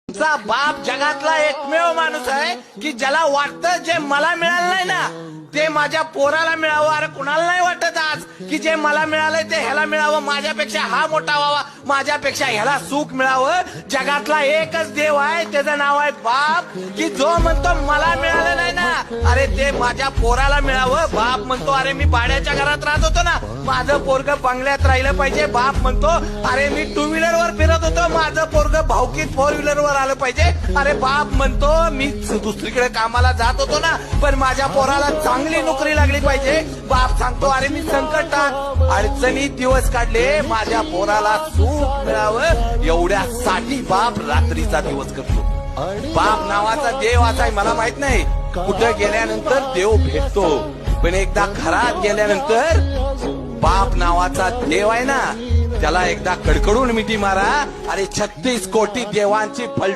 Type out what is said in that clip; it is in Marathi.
तुमचा बाप जगातला एकमेव माणूस आहे की ज्याला वाटतं जे मला मिळालं नाही ना ते माझ्या पोराला मिळावं. अरे कुणाला नाही वाटत आज की जे मला मिळालंय ते ह्याला मिळावं, माझ्यापेक्षा हा मोठा व्हावा, माझ्यापेक्षा ह्याला सुख मिळावं. जगातला एकच देव आहे, त्याचं नाव आहे बाप, की जो म्हणतो मला मिळालं नाही ना अरे ते माझ्या पोराला मिळावं. बाप म्हणतो अरे मी भाड्याच्या घरात राहत होतो ना, माझं पोरग बंगल्यात राहिलं पाहिजे. बाप म्हणतो अरे मी टू व्हीलर वर फिरत होतो, माझं पोरग भावकीत फोर व्हीलर वर आलं पाहिजे. अरे बाप म्हणतो मी दुसरीकडे कामाला जात होतो ना पण माझ्या पोराला चांगली नोकरी लागली पाहिजे. बाप सांगतो अरे मी संकटात अडचणीत दिवस काढले, माझ्या पोराला सुख मिळावं एवढ्यासाठी बाप रात्रीचा दिवस करतो. बाप नावाचा देव असा आहे मला माहित नाही, कुठं गेल्यानंतर देव भेटतो पण एकदा घरात गेल्यानंतर बाप नावाचा देव आहे ना त्याला एकदा कडकडून मिठी मारा. अरे 36 कोटी देवांची फल